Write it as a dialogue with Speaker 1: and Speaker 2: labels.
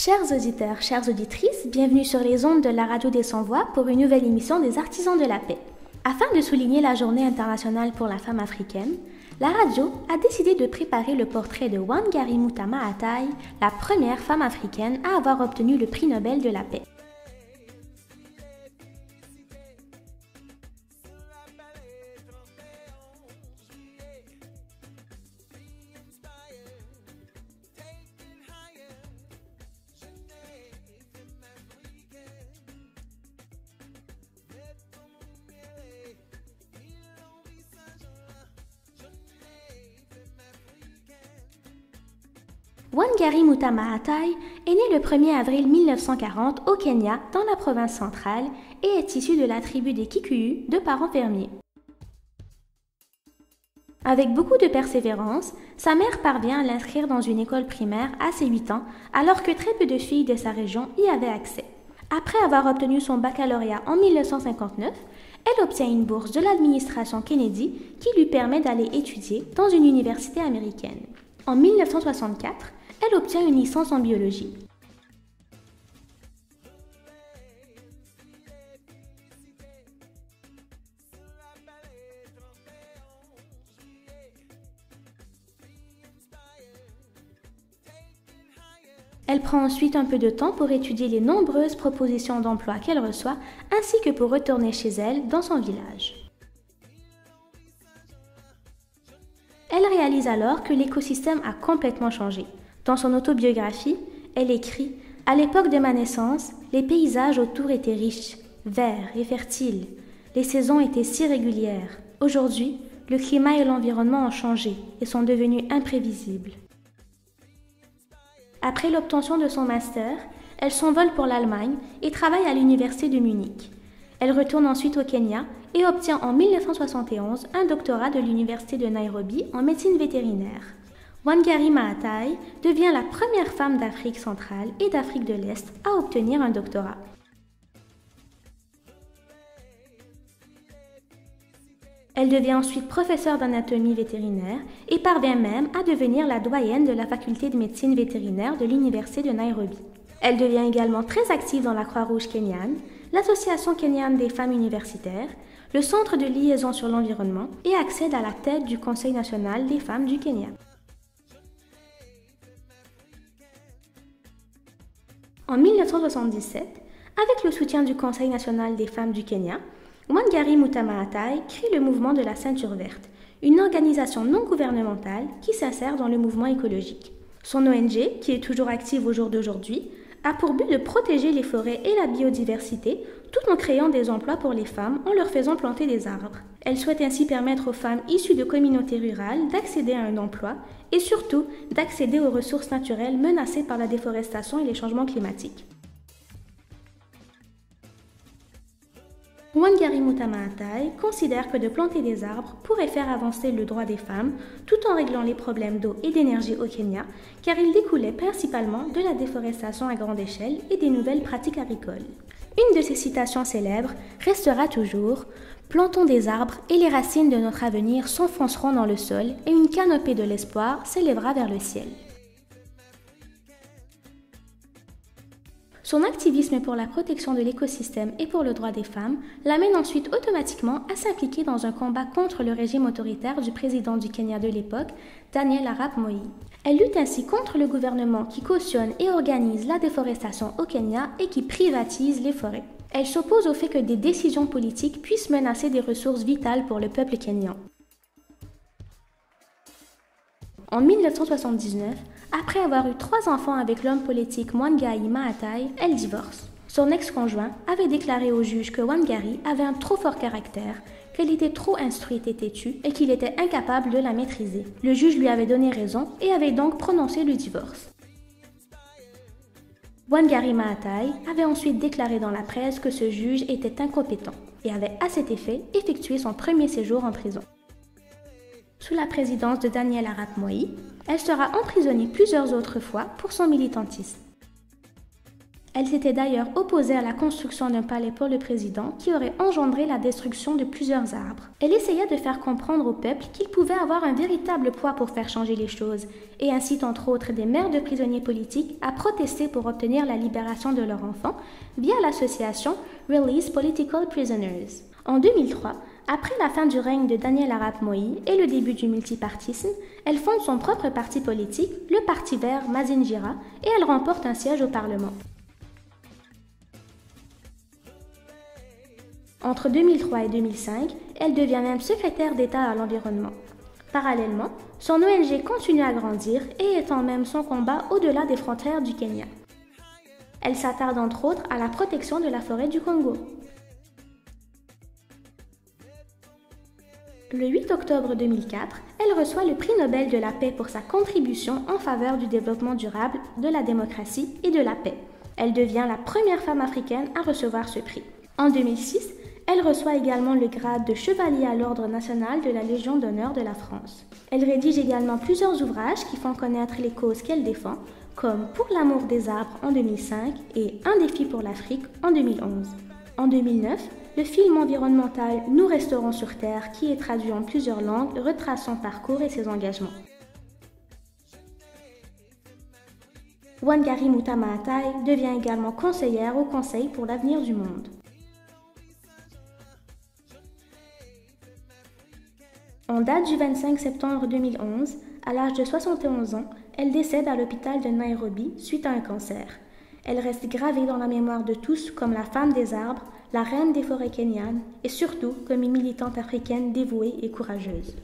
Speaker 1: Chers auditeurs, chères auditrices, bienvenue sur les ondes de la radio des Sans-Voix pour une nouvelle émission des Artisans de la Paix. Afin de souligner la Journée internationale pour la femme africaine, la radio a décidé de préparer le portrait de Wangari Maathai, la première femme africaine à avoir obtenu le prix Nobel de la paix. Wangari Maathai est née le 1er avril 1940 au Kenya, dans la province centrale, et est issue de la tribu des Kikuyu, de parents fermiers. Avec beaucoup de persévérance, sa mère parvient à l'inscrire dans une école primaire à ses 8 ans, alors que très peu de filles de sa région y avaient accès. Après avoir obtenu son baccalauréat en 1959, elle obtient une bourse de l'administration Kennedy qui lui permet d'aller étudier dans une université américaine. En 1964, elle obtient une licence en biologie. Elle prend ensuite un peu de temps pour étudier les nombreuses propositions d'emploi qu'elle reçoit, ainsi que pour retourner chez elle dans son village. Elle réalise alors que l'écosystème a complètement changé. Dans son autobiographie, elle écrit « À l'époque de ma naissance, les paysages autour étaient riches, verts et fertiles. Les saisons étaient si régulières. Aujourd'hui, le climat et l'environnement ont changé et sont devenus imprévisibles. » Après l'obtention de son master, elle s'envole pour l'Allemagne et travaille à l'université de Munich. Elle retourne ensuite au Kenya et obtient en 1971 un doctorat de l'université de Nairobi en médecine vétérinaire. Wangari Maathai devient la première femme d'Afrique centrale et d'Afrique de l'Est à obtenir un doctorat. Elle devient ensuite professeure d'anatomie vétérinaire et parvient même à devenir la doyenne de la faculté de médecine vétérinaire de l'université de Nairobi. Elle devient également très active dans la Croix-Rouge kenyane, l'Association kenyane des femmes universitaires, le Centre de liaison sur l'environnement et accède à la tête du Conseil national des femmes du Kenya. En 1977, avec le soutien du Conseil national des femmes du Kenya, Wangari Maathai crée le mouvement de la Ceinture verte, une organisation non gouvernementale qui s'insère dans le mouvement écologique. Son ONG, qui est toujours active au jour d'aujourd'hui, a pour but de protéger les forêts et la biodiversité tout en créant des emplois pour les femmes en leur faisant planter des arbres. Elle souhaite ainsi permettre aux femmes issues de communautés rurales d'accéder à un emploi et surtout d'accéder aux ressources naturelles menacées par la déforestation et les changements climatiques. Wangari Maathai considère que de planter des arbres pourrait faire avancer le droit des femmes tout en réglant les problèmes d'eau et d'énergie au Kenya, car il découlait principalement de la déforestation à grande échelle et des nouvelles pratiques agricoles. Une de ses citations célèbres restera toujours « Plantons des arbres et les racines de notre avenir s'enfonceront dans le sol et une canopée de l'espoir s'élèvera vers le ciel ». Son activisme pour la protection de l'écosystème et pour le droit des femmes l'amène ensuite automatiquement à s'impliquer dans un combat contre le régime autoritaire du président du Kenya de l'époque, Daniel Arap Moi. Elle lutte ainsi contre le gouvernement qui cautionne et organise la déforestation au Kenya et qui privatise les forêts. Elle s'oppose au fait que des décisions politiques puissent menacer des ressources vitales pour le peuple kenyan. En 1979, après avoir eu 3 enfants avec l'homme politique Wangari Maathai, elle divorce. Son ex-conjoint avait déclaré au juge que Wangari avait un trop fort caractère, qu'elle était trop instruite et têtue et qu'il était incapable de la maîtriser. Le juge lui avait donné raison et avait donc prononcé le divorce. Wangari Maathai avait ensuite déclaré dans la presse que ce juge était incompétent et avait à cet effet effectué son premier séjour en prison. Sous la présidence de Daniel Arap Moi, elle sera emprisonnée plusieurs autres fois pour son militantisme. Elle s'était d'ailleurs opposée à la construction d'un palais pour le président qui aurait engendré la destruction de plusieurs arbres. Elle essaya de faire comprendre au peuple qu'il pouvait avoir un véritable poids pour faire changer les choses et incite entre autres des mères de prisonniers politiques à protester pour obtenir la libération de leurs enfants via l'association Release Political Prisoners. En 2003, après la fin du règne de Daniel Arap Moi et le début du multipartisme, elle fonde son propre parti politique, le Parti vert Mazingira, et elle remporte un siège au Parlement. Entre 2003 et 2005, elle devient même secrétaire d'État à l'environnement. Parallèlement, son ONG continue à grandir et étend même son combat au-delà des frontières du Kenya. Elle s'attarde entre autres à la protection de la forêt du Congo. Le 8 octobre 2004, elle reçoit le prix Nobel de la paix pour sa contribution en faveur du développement durable, de la démocratie et de la paix. Elle devient la première femme africaine à recevoir ce prix. En 2006, elle reçoit également le grade de chevalier à l'ordre national de la Légion d'honneur de la France. Elle rédige également plusieurs ouvrages qui font connaître les causes qu'elle défend, comme Pour l'amour des arbres en 2005 et Un défi pour l'Afrique en 2011. En 2009, le film environnemental Nous resterons sur Terre, qui est traduit en plusieurs langues, retrace son parcours et ses engagements. Wangari Maathai Maathai devient également conseillère au Conseil pour l'avenir du monde. En date du 25 septembre 2011, à l'âge de 71 ans, elle décède à l'hôpital de Nairobi suite à un cancer. Elle reste gravée dans la mémoire de tous comme la femme des arbres, la reine des forêts kenyanes et surtout comme une militante africaine dévouée et courageuse.